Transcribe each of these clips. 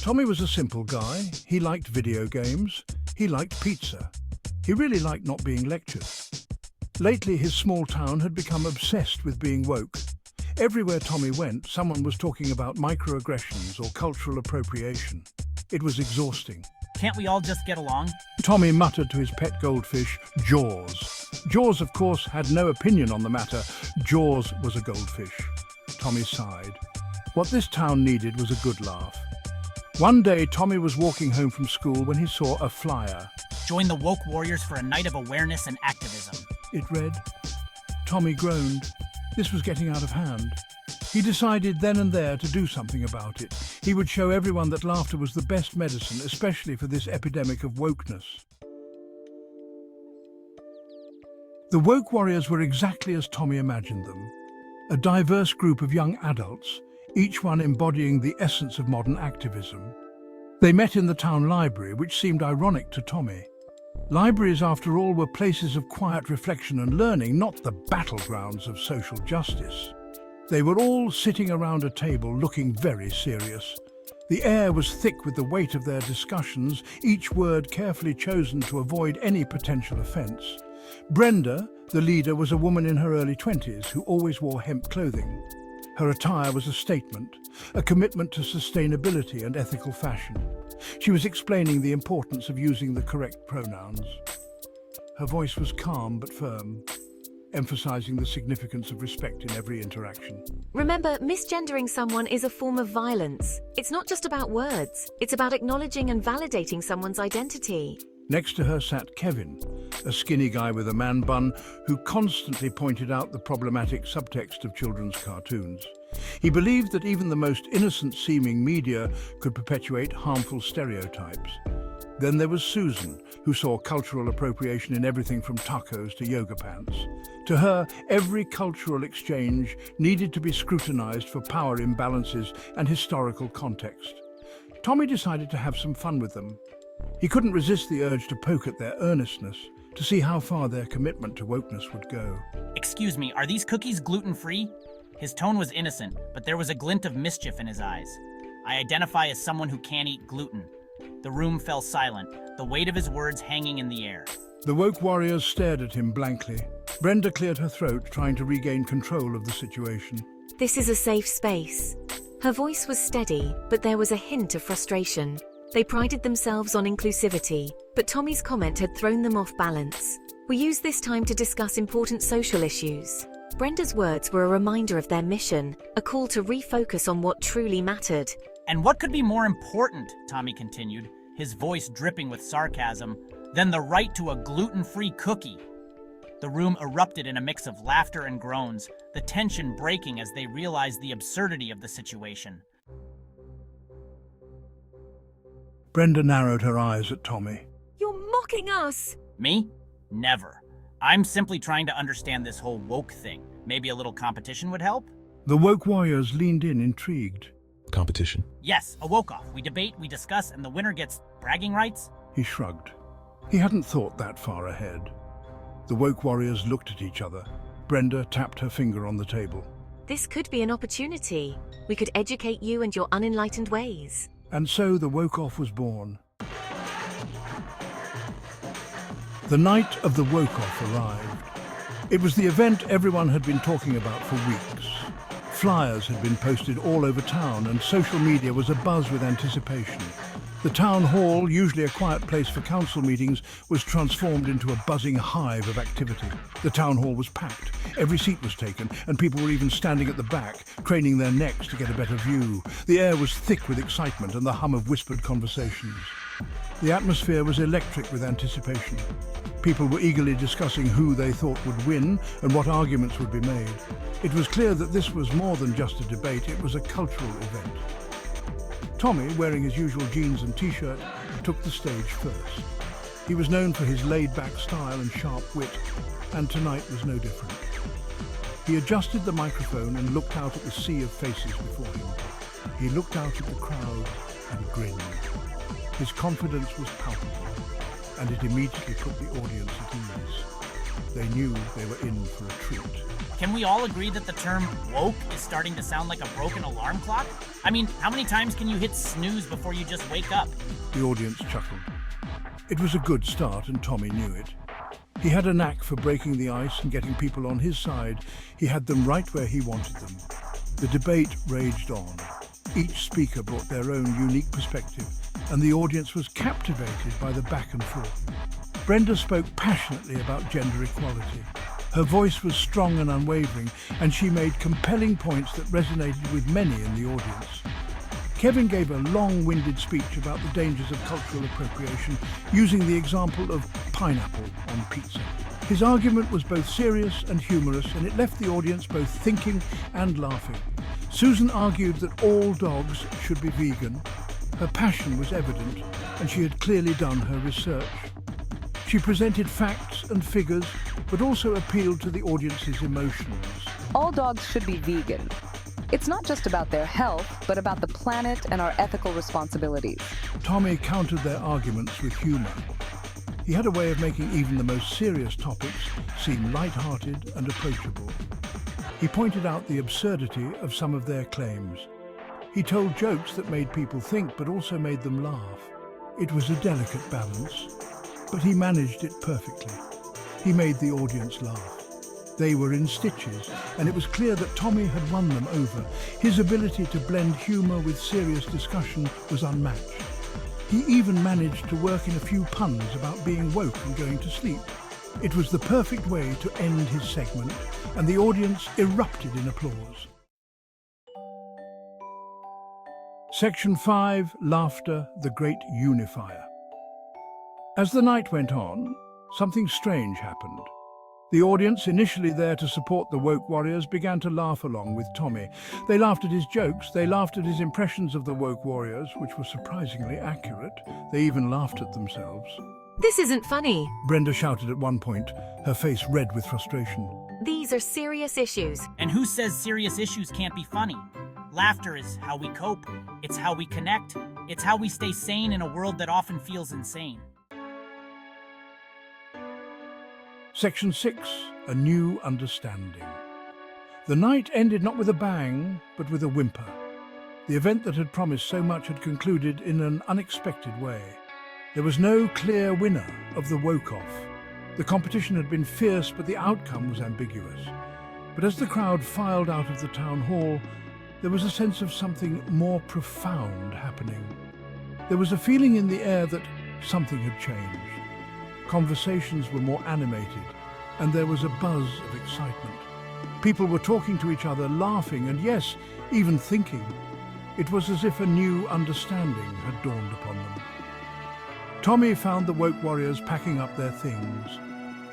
Tommy was a simple guy. He liked video games. He liked pizza. He really liked not being lectured. Lately, his small town had become obsessed with being woke. Everywhere Tommy went, someone was talking about microaggressions or cultural appropriation. It was exhausting. Can't we all just get along? Tommy muttered to his pet goldfish, Jaws. Jaws, of course, had no opinion on the matter. Jaws was a goldfish. Tommy sighed. What this town needed was a good laugh. One day, Tommy was walking home from school when he saw a flyer. Join the woke warriors for a night of awareness and activism. It read. Tommy groaned. This was getting out of hand. He decided then and there to do something about it. He would show everyone that laughter was the best medicine, especially for this epidemic of wokeness. The woke warriors were exactly as Tommy imagined them. A diverse group of young adults, each one embodying the essence of modern activism. They met in the town library, which seemed ironic to Tommy. Libraries, after all, were places of quiet reflection and learning, not the battlegrounds of social justice. They were all sitting around a table looking very serious. The air was thick with the weight of their discussions, each word carefully chosen to avoid any potential offence. Brenda, the leader, was a woman in her early 20s who always wore hemp clothing. Her attire was a statement, a commitment to sustainability and ethical fashion. She was explaining the importance of using the correct pronouns. Her voice was calm but firm, emphasizing the significance of respect in every interaction. Remember, misgendering someone is a form of violence. It's not just about words. It's about acknowledging and validating someone's identity. Next to her sat Kevin, a skinny guy with a man bun who constantly pointed out the problematic subtext of children's cartoons. He believed that even the most innocent-seeming media could perpetuate harmful stereotypes. Then there was Susan, who saw cultural appropriation in everything from tacos to yoga pants. To her, every cultural exchange needed to be scrutinized for power imbalances and historical context. Tommy decided to have some fun with them. He couldn't resist the urge to poke at their earnestness, to see how far their commitment to wokeness would go. Excuse me, are these cookies gluten-free? His tone was innocent, but there was a glint of mischief in his eyes. I identify as someone who can't eat gluten. The room fell silent, the weight of his words hanging in the air. The woke warriors stared at him blankly. Brenda cleared her throat, trying to regain control of the situation. This is a safe space. Her voice was steady, but there was a hint of frustration. They prided themselves on inclusivity, but Tommy's comment had thrown them off balance. We used this time to discuss important social issues. Brenda's words were a reminder of their mission, a call to refocus on what truly mattered. And what could be more important, Tommy continued, his voice dripping with sarcasm, than the right to a gluten-free cookie? The room erupted in a mix of laughter and groans, the tension breaking as they realized the absurdity of the situation. Brenda narrowed her eyes at Tommy. You're mocking us! Me? Never. I'm simply trying to understand this whole woke thing. Maybe a little competition would help? The woke warriors leaned in, intrigued. Competition? Yes, a woke-off. We debate, we discuss, and the winner gets bragging rights? He shrugged. He hadn't thought that far ahead. The woke warriors looked at each other. Brenda tapped her finger on the table. This could be an opportunity. We could educate you and your unenlightened ways. And so the woke-off was born. The night of the woke-off arrived. It was the event everyone had been talking about for weeks. Flyers had been posted all over town and social media was abuzz with anticipation. The town hall, usually a quiet place for council meetings, was transformed into a buzzing hive of activity. The town hall was packed, every seat was taken, and people were even standing at the back, craning their necks to get a better view. The air was thick with excitement and the hum of whispered conversations. The atmosphere was electric with anticipation. People were eagerly discussing who they thought would win and what arguments would be made. It was clear that this was more than just a debate, it was a cultural event. Tommy, wearing his usual jeans and t-shirt, took the stage first. He was known for his laid-back style and sharp wit, and tonight was no different. He adjusted the microphone and looked out at the sea of faces before him. He looked out at the crowd and grinned. His confidence was palpable, and it immediately put the audience at ease. They knew they were in for a treat. Can we all agree that the term woke is starting to sound like a broken alarm clock? I mean, how many times can you hit snooze before you just wake up? The audience chuckled. It was a good start, and Tommy knew it. He had a knack for breaking the ice and getting people on his side. He had them right where he wanted them. The debate raged on. Each speaker brought their own unique perspective, and the audience was captivated by the back and forth. Brenda spoke passionately about gender equality. Her voice was strong and unwavering, and she made compelling points that resonated with many in the audience. Kevin gave a long-winded speech about the dangers of cultural appropriation, using the example of pineapple on pizza. His argument was both serious and humorous, and it left the audience both thinking and laughing. Susan argued that all dogs should be vegan. Her passion was evident, and she had clearly done her research. She presented facts and figures, but also appealed to the audience's emotions. All dogs should be vegan. It's not just about their health, but about the planet and our ethical responsibilities. Tommy countered their arguments with humor. He had a way of making even the most serious topics seem light-hearted and approachable. He pointed out the absurdity of some of their claims. He told jokes that made people think, but also made them laugh. It was a delicate balance, but he managed it perfectly. He made the audience laugh. They were in stitches, and it was clear that Tommy had won them over. His ability to blend humor with serious discussion was unmatched. He even managed to work in a few puns about being woke and going to sleep. It was the perfect way to end his segment, and the audience erupted in applause. Section 5, Laughter, the Great Unifier. As the night went on, something strange happened. The audience, initially there to support the woke warriors, began to laugh along with Tommy. They laughed at his jokes, they laughed at his impressions of the woke warriors, which were surprisingly accurate. They even laughed at themselves. This isn't funny. Brenda shouted at one point, her face red with frustration. These are serious issues. And who says serious issues can't be funny? Laughter is how we cope. It's how we connect. It's how we stay sane in a world that often feels insane. Section 6, A New Understanding. The night ended not with a bang, but with a whimper. The event that had promised so much had concluded in an unexpected way. There was no clear winner of the woke-off. The competition had been fierce, but the outcome was ambiguous. But as the crowd filed out of the town hall, there was a sense of something more profound happening. There was a feeling in the air that something had changed. Conversations were more animated, and there was a buzz of excitement. People were talking to each other, laughing, and yes, even thinking. It was as if a new understanding had dawned upon them. Tommy found the woke warriors packing up their things.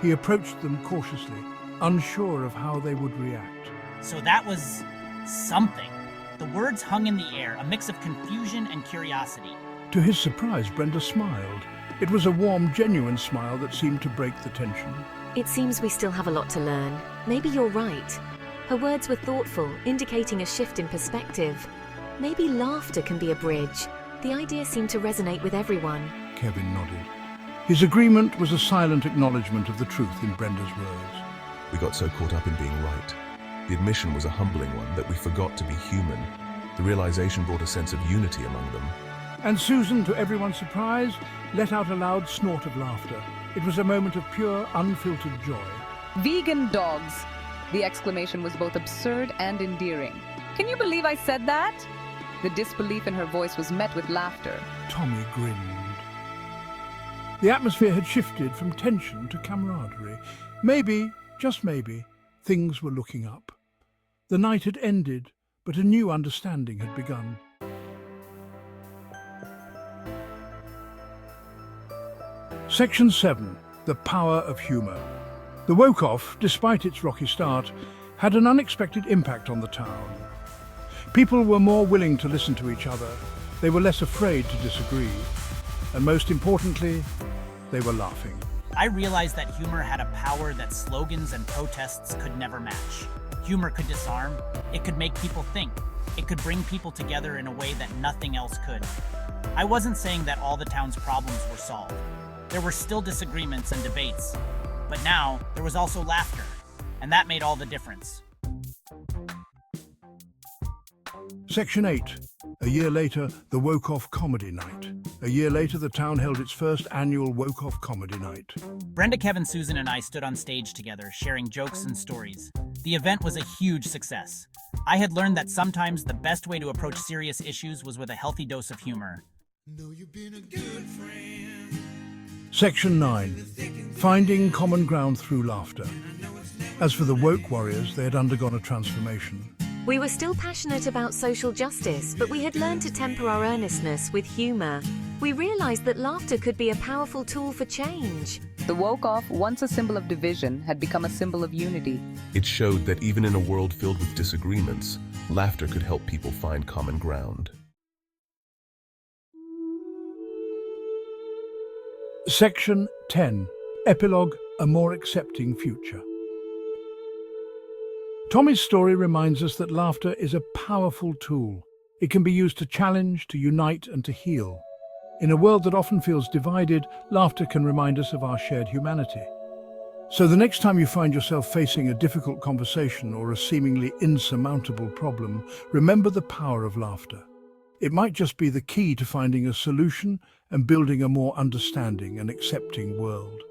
He approached them cautiously, unsure of how they would react. So that was something. The words hung in the air, a mix of confusion and curiosity. To his surprise, Brenda smiled. It was a warm, genuine smile that seemed to break the tension. It seems we still have a lot to learn. Maybe you're right. Her words were thoughtful, indicating a shift in perspective. Maybe laughter can be a bridge. The idea seemed to resonate with everyone. Kevin nodded. His agreement was a silent acknowledgement of the truth in Brenda's words. We got so caught up in being right. The admission was a humbling one, that we forgot to be human. The realization brought a sense of unity among them. And Susan, to everyone's surprise, let out a loud snort of laughter. It was a moment of pure, unfiltered joy. Vegan dogs! The exclamation was both absurd and endearing. Can you believe I said that? The disbelief in her voice was met with laughter. Tommy grinned. The atmosphere had shifted from tension to camaraderie. Maybe, just maybe, things were looking up. The night had ended, but a new understanding had begun. Section 7, The Power of Humour. The woke-off, despite its rocky start, had an unexpected impact on the town. People were more willing to listen to each other. They were less afraid to disagree. And most importantly, they were laughing. I realized that humor had a power that slogans and protests could never match. Humor could disarm. It could make people think. It could bring people together in a way that nothing else could. I wasn't saying that all the town's problems were solved. There were still disagreements and debates, But now, there was also laughter, and that made all the difference. Section 8. A year later, the Woke-Off Comedy Night. A year later, the town held its first annual Woke-Off Comedy Night. Brenda, Kevin, Susan, and I stood on stage together, sharing jokes and stories. The event was a huge success. I had learned that sometimes the best way to approach serious issues was with a healthy dose of humor. Section 9. Finding common ground through laughter. As for the woke warriors, they had undergone a transformation. We were still passionate about social justice, but we had learned to temper our earnestness with humor. We realized that laughter could be a powerful tool for change. The woke-off, once a symbol of division, had become a symbol of unity. It showed that even in a world filled with disagreements, laughter could help people find common ground. Section 10. Epilogue, a more accepting future. Tommy's story reminds us that laughter is a powerful tool. It can be used to challenge, to unite, and to heal. In a world that often feels divided, laughter can remind us of our shared humanity. So the next time you find yourself facing a difficult conversation or a seemingly insurmountable problem, remember the power of laughter. It might just be the key to finding a solution and building a more understanding and accepting world.